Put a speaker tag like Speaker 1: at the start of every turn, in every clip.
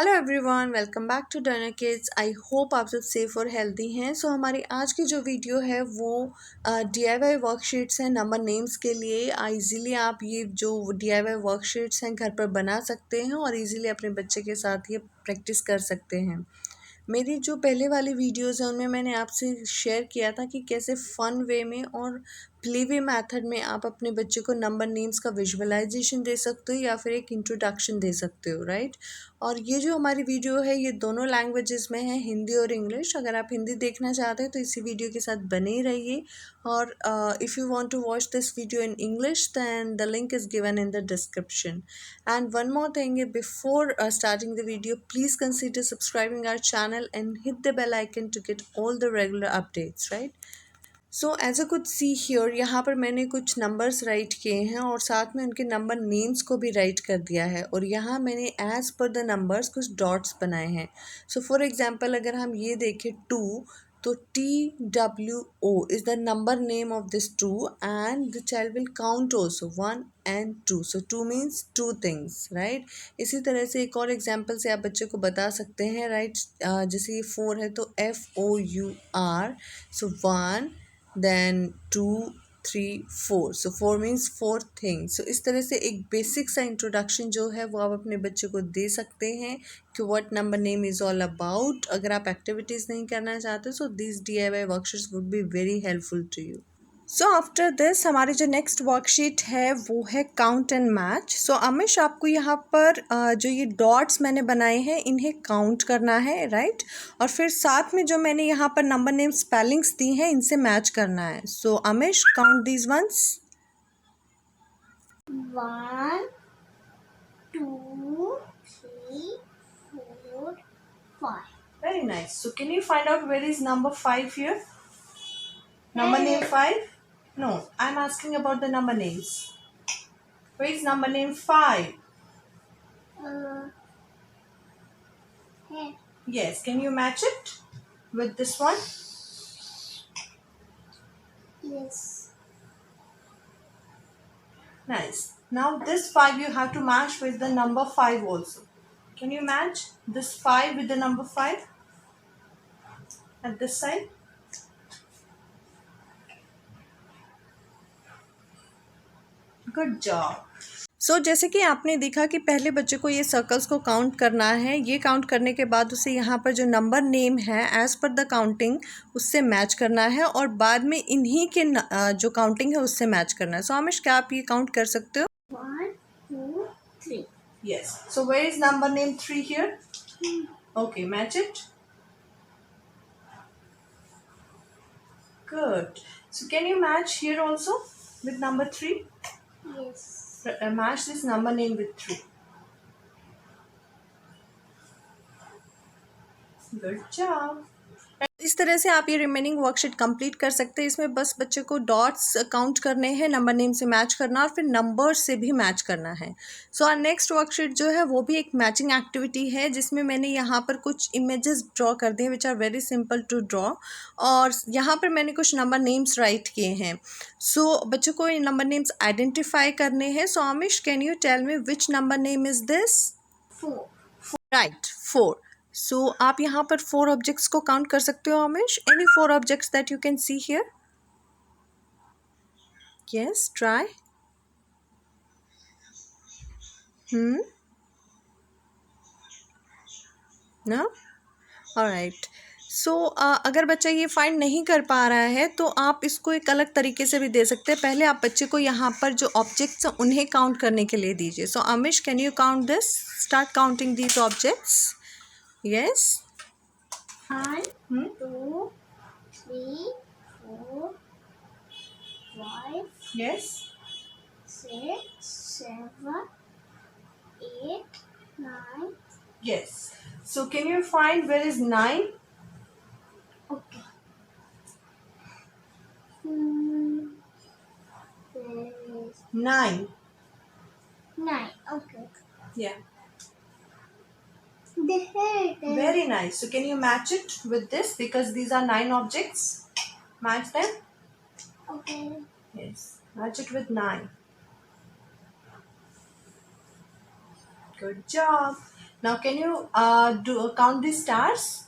Speaker 1: Hello everyone, welcome back to Dynokids। I hope आप सब safe और हेल्दी हैं। हमारी आज की जो वीडियो है वो DIY वर्कशीट्स हैं नंबर नेम्स के लिए। ईज़िली आप ये जो DIY वर्कशीट्स हैं घर पर बना सकते हैं और इजीली अपने बच्चे के साथ ये प्रैक्टिस कर सकते हैं। मेरी जो पहले वाली वीडियोज़ हैं उनमें मैंने आपसे शेयर किया था कि कैसे फ़न वे में और प्ले वे मेथड में आप अपने बच्चे को नंबर नेम्स का विजुअलाइजेशन दे सकते हो या फिर एक इंट्रोडक्शन दे सकते हो, राइट। और ये जो हमारी वीडियो है ये दोनों लैंग्वेजेस में है, हिंदी और इंग्लिश। अगर आप हिंदी देखना चाहते हैं तो इसी वीडियो के साथ बने ही रहिए। और if you want to watch this video in English then the link is given in the description. And one more thing, before starting the video, please consider subscribing our channel and hit the bell icon to get all the regular updates, right? So as a could see here, यहाँ पर मैंने कुछ numbers right किए हैं और साथ में उनके नंबर नेम्स को भी राइट कर दिया है। और यहाँ मैंने एज पर द नंबर्स कुछ डॉट्स बनाए हैं। सो फॉर एग्जांपल अगर हम ये देखें 2, तो TWO is the number name of this 2 and the child will count also 1 and 2. So 2 means 2 things, right. इसी तरह से एक और एग्जाम्पल से आप बच्चे को बता सकते हैं, राइट। जैसे ये 4 है तो FOUR, सो 1 then 2 3 4, so 4 means 4 things। so इस तरह से एक बेसिक सा इंट्रोडक्शन जो है वो आप अपने बच्चे को दे सकते हैं कि what number name is all about. अगर आप एक्टिविटीज़ नहीं करना चाहते so this DIY worksheets would be very helpful to you. So after this हमारी जो नेक्स्ट वर्कशीट है वो है count and match. So Amish, आपको यहाँ पर जो ये डॉट्स मैंने बनाए हैं इन्हें काउंट करना है, राइट। और फिर साथ में जो मैंने यहाँ पर नंबर नेम स्पेलिंग्स दी हैं इनसे मैच करना है। सो Amish, count these once.
Speaker 2: 1 2 3 4 5।
Speaker 1: Very nice. So can you find out where is number 5 here? Number name 5? No, I'm asking about the number names. Where is number name 5?
Speaker 2: Here.
Speaker 1: Yes, can you match it with this one?
Speaker 2: Yes.
Speaker 1: Nice. Now this 5 you have to match with the number 5 also. Can you match this 5 with the number 5 at this side? Good job. सो जैसे कि आपने देखा कि पहले बच्चे को ये circles को काउंट करना है। ये काउंट करने के बाद उसे यहाँ पर जो नंबर नेम है एज़ पर द काउंटिंग उससे मैच करना है और बाद में इन्हीं के जो काउंटिंग है उससे मैच करना है। सो आमिश, क्या आप ये काउंट कर सकते हो?
Speaker 2: 1 2 3।
Speaker 1: Yes. So where is number name 3 here? Okay, match it. Good. So can you match here also with number 3?
Speaker 2: Yes.
Speaker 1: Match this number name with 3. Good job. इस तरह से आप ये रिमेनिंग वर्कशीट कंप्लीट कर सकते हैं। इसमें बस बच्चे को डॉट्स काउंट करने हैं, नंबर नेम से मैच करना और फिर नंबर से भी मैच करना है। सो और नेक्स्ट वर्कशीट जो है वो भी एक मैचिंग एक्टिविटी है जिसमें मैंने यहाँ पर कुछ इमेजेस ड्रॉ कर दिए which are very simple to draw. और यहाँ पर मैंने कुछ नंबर नेम्स राइट किए हैं। सो बच्चों को ये नंबर नेम्स आइडेंटिफाई करने हैं। So Amish, can you tell me which number name is this?
Speaker 2: 4।
Speaker 1: Right, 4। So आप यहाँ पर 4 ऑब्जेक्ट्स को काउंट कर सकते हो Amish. Any 4 objects that you can see here? Yes, try. ना, ऑलराइट। सो अगर बच्चा ये फाइंड नहीं कर पा रहा है तो आप इसको एक अलग तरीके से भी दे सकते हैं। पहले आप बच्चे को यहाँ पर जो ऑब्जेक्ट्स हैं उन्हें काउंट करने के लिए दीजिए। So Amish, can you count this? Start counting these objects. Yes.
Speaker 2: 1 2 3 4 5
Speaker 1: yes.
Speaker 2: 6 7 8 9।
Speaker 1: Yes. So can you find where is 9?
Speaker 2: Okay. There is
Speaker 1: 9.
Speaker 2: 9. Okay.
Speaker 1: Yeah.
Speaker 2: There it is.
Speaker 1: Very nice. So can you match it with this because these are 9 objects? Match them?
Speaker 2: Okay.
Speaker 1: Yes. Match it with 9. Good job. Now, can you do count the stars?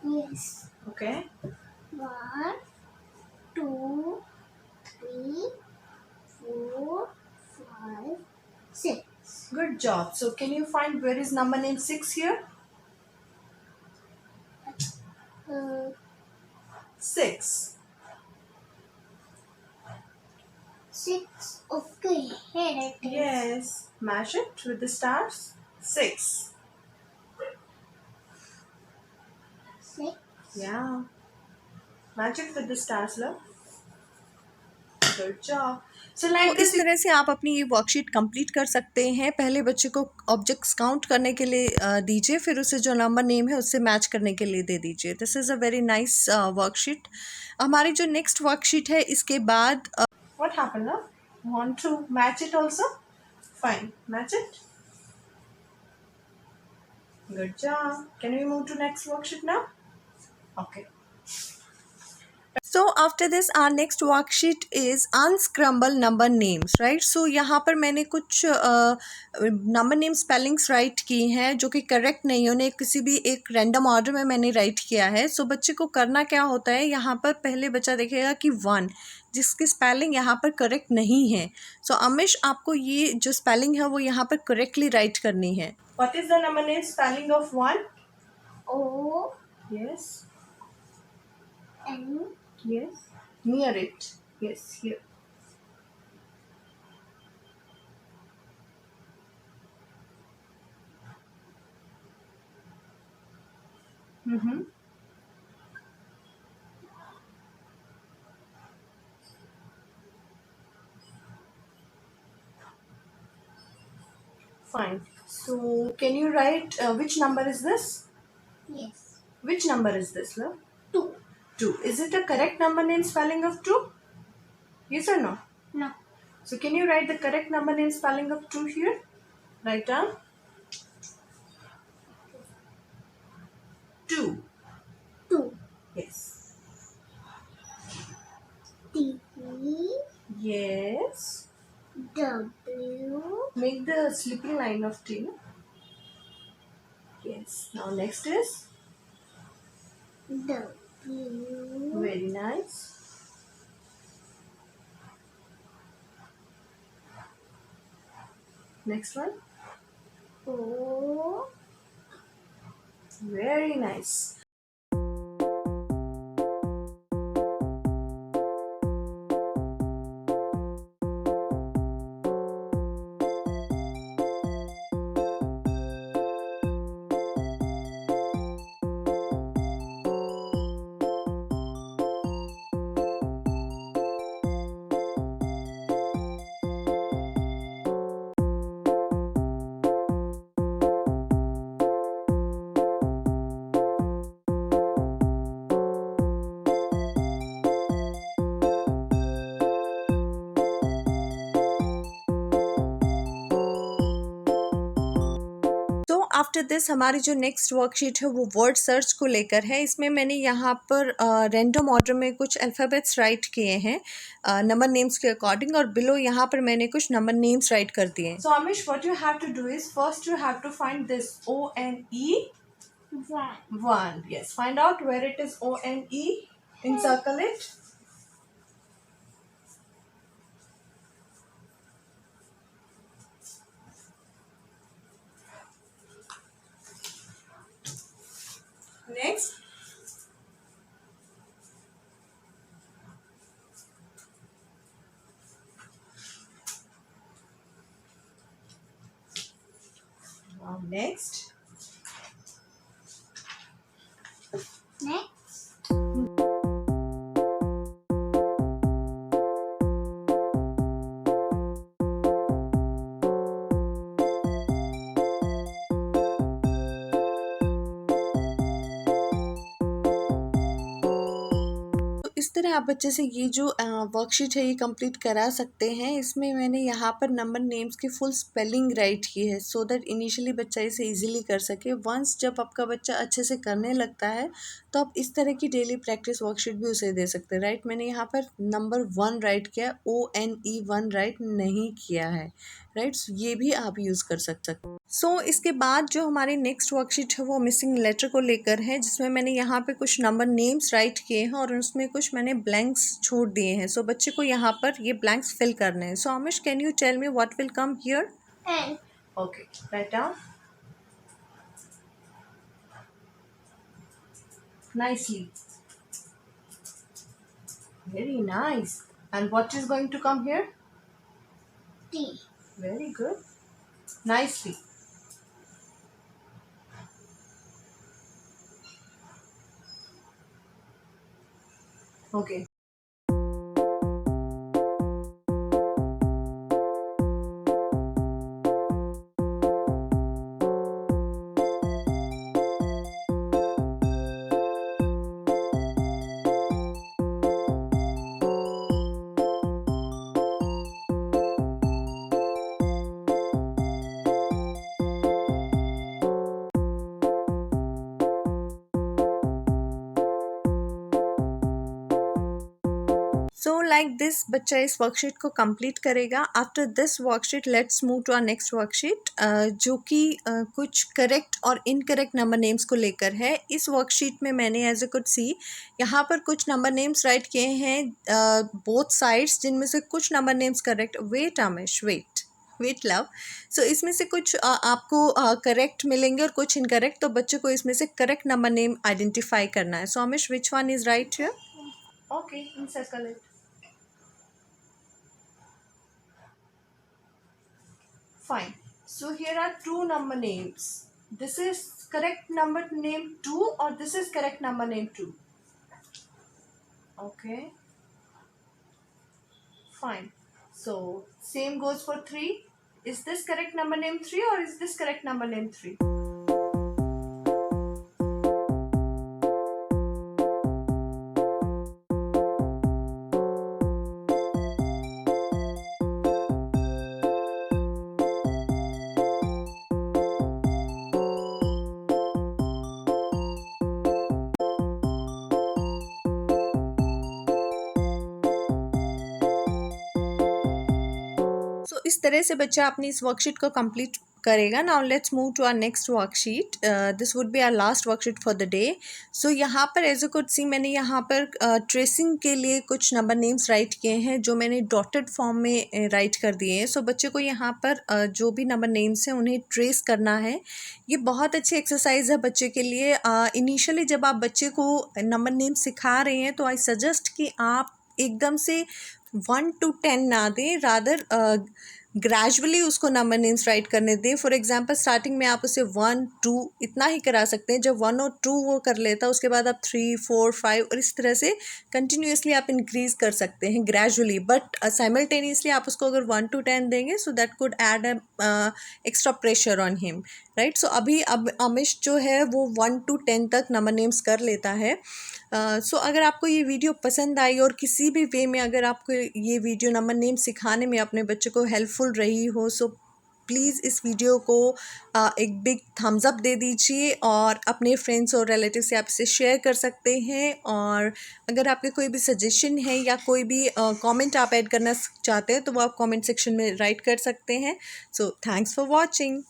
Speaker 2: Yes.
Speaker 1: Okay.
Speaker 2: 1, 2, 3, 4, 5, 6.
Speaker 1: Good job. So, can you find where is number name 6 here?
Speaker 2: Uh,
Speaker 1: 6.
Speaker 2: 6. Okay, here it is.
Speaker 1: Yes. Match it with the stars. 6.
Speaker 2: 6.
Speaker 1: Yeah. Match it with the stars, love. Good job. So
Speaker 3: तो
Speaker 1: like
Speaker 3: इस
Speaker 1: this,
Speaker 3: तरह से आप अपनी ये worksheet complete कर सकते हैं। पहले बच्चे को ऑब्जेक्ट्स काउंट करने के लिए दीजिए, फिर उसे जो नंबर नेम है उससे मैच करने के लिए दे दीजिए। This is a very nice worksheet. हमारी जो नेक्स्ट वर्कशीट है इसके बाद
Speaker 1: what happened, love? Want to match it also? Fine. Match it. Good job. Can we move to next worksheet now? Okay.
Speaker 3: So after this are next worksheet is unscramble number names, right. So यहाँ पर मैंने कुछ number name spellings right की हैं जो कि correct नहीं है, उन्हें किसी भी एक रैंडम ऑर्डर में मैंने राइट किया है। सो बच्चे को करना क्या होता है, यहाँ पर पहले बच्चा देखेगा कि 1 जिसकी स्पेलिंग यहाँ पर करेक्ट नहीं है। सो अमिश, आपको ये जो स्पेलिंग है वो यहाँ पर करेक्टली राइट करनी है।
Speaker 1: What is the number name spelling of 1?
Speaker 2: O,
Speaker 1: Yes.
Speaker 2: N,
Speaker 1: Yes. Near it. Yes. Here. Mm-hmm. Fine. So, can you write which number is this?
Speaker 2: yes.
Speaker 1: Which number is this, love?
Speaker 2: 2.
Speaker 1: 2. Is it a correct number name spelling of 2? Yes or no?
Speaker 2: No.
Speaker 1: So, can you write the correct number name spelling of 2 here? Write down. 2.
Speaker 2: 2.
Speaker 1: Yes.
Speaker 2: T,
Speaker 1: Yes.
Speaker 2: W,
Speaker 1: Make the sleeping line of T. No? Yes. Now, next is.
Speaker 2: W,
Speaker 1: Very nice. Next one.
Speaker 2: O,
Speaker 1: Very nice.
Speaker 3: तो after this हमारी जो next worksheet है वो word search को लेकर है। इसमें मैंने यहाँ पर रैंडम ऑर्डर में कुछ अल्फ़ाबेट्स राइट किए हैं नंबर नेम्स के अकॉर्डिंग, और बिलो यहाँ पर मैंने कुछ नंबर नेम्स राइट कर दिए हैं।
Speaker 1: So, Amish, what you have to do is first you have to find this O-N-E
Speaker 2: 1.
Speaker 1: 1. Yes. Find out where it is O-N-E. Encircle it. Next. Now next.
Speaker 2: Next.
Speaker 1: इस तरह आप बच्चे से ये जो वर्कशीट है ये कंप्लीट करा सकते हैं। इसमें मैंने यहाँ पर नंबर नेम्स की फुल स्पेलिंग राइट की है सो दैट इनिशियली बच्चा इसे इजीली कर सके। वंस जब आपका बच्चा अच्छे से करने लगता है तो आप इस तरह की डेली प्रैक्टिस वर्कशीट भी उसे दे सकते हैं, राइट। मैंने यहाँ पर नंबर 1 राइट किया, ONE 1 राइट नहीं किया है, राइट। ये भी आप यूज़ कर सकते हैं। इसके बाद जो हमारी नेक्स्ट वर्कशीट है वो मिसिंग लेटर को लेकर है, जिसमें मैंने यहाँ पे कुछ नंबर नेम्स राइट किए हैं और उसमें कुछ मैंने ब्लैंक्स छोड़ दिए हैं। बच्चे को यहाँ पर ये ब्लैंक्स फिल करने हैं। Amish, can you tell me what will come here?
Speaker 2: N.
Speaker 1: Okay, write down nicely. Very nice. And what is going to come here?
Speaker 2: T.
Speaker 1: Very good. Nicely. Okay.
Speaker 3: Like this बच्चा इस worksheet को complete करेगा। After this worksheet let's move to our next worksheet, जो कि कुछ correct और incorrect number names को लेकर है। इस वर्कशीट में मैंने एज ए कुड सी यहाँ पर कुछ नंबर नेम्स राइट किए हैं बोथ साइड्स, जिनमें से कुछ number names correct. Wait Amish, wait love. इसमें से कुछ आपको करेक्ट मिलेंगे और कुछ इनकरेक्ट, तो बच्चे को इसमें से करेक्ट नंबर नेम आइडेंटिफाई करना है। Amish, which one is right here?
Speaker 1: Okay, circle it. Fine. So here are two number names. This is correct number name 2 or this is correct number name 2? Okay. Fine. So same goes for 3. Is this correct number name 3 or is this correct number name 3?
Speaker 3: इस तरह से बच्चा अपनी इस worksheet को complete करेगा। Now let's move to our next worksheet. This would be our last worksheet for the day. यहाँ पर एज यू कुड सी मैंने यहाँ पर ट्रेसिंग के लिए कुछ नंबर नेम्स राइट किए हैं, जो मैंने डॉटेड फॉर्म में राइट कर दिए हैं। बच्चे को यहाँ पर जो भी नंबर नेम्स हैं उन्हें ट्रेस करना है। ये बहुत अच्छी एक्सरसाइज है बच्चे के लिए। इनिशियली जब आप बच्चे को नंबर नेम सिखा रहे हैं तो आई सजेस्ट कि आप एकदम से 1 to 10 ना दें, रादर ग्रेजुअली उसको नंबर नेम्स राइट करने दें। फॉर एग्जांपल स्टार्टिंग में आप उसे 1 2 इतना ही करा सकते हैं। जब 1 और 2 वो कर लेता है उसके बाद आप 3 4 5 और इस तरह से कंटिन्यूसली आप इंक्रीज़ कर सकते हैं ग्रेजुअली, बट साइमल्टेनियसली आप उसको अगर 1 to 10 देंगे so that could add extra pressure on him, right. अभी अब अमिश जो है वो 1 to 10 तक नंबर नेम्स कर लेता है। अगर आपको ये वीडियो पसंद आई और किसी भी वे में अगर आपको ये वीडियो नंबर नेम सिखाने में अपने बच्चे को हेल्पफुल रही हो, प्लीज़ इस वीडियो को एक बिग थम्स अप दे दीजिए और अपने फ्रेंड्स और रिलेटिव से आप इसे शेयर कर सकते हैं। और अगर आपके कोई भी सजेशन है या कोई भी कमेंट आप ऐड करना चाहते हैं तो वो आप कमेंट सेक्शन में राइट कर सकते हैं। Thanks for watching.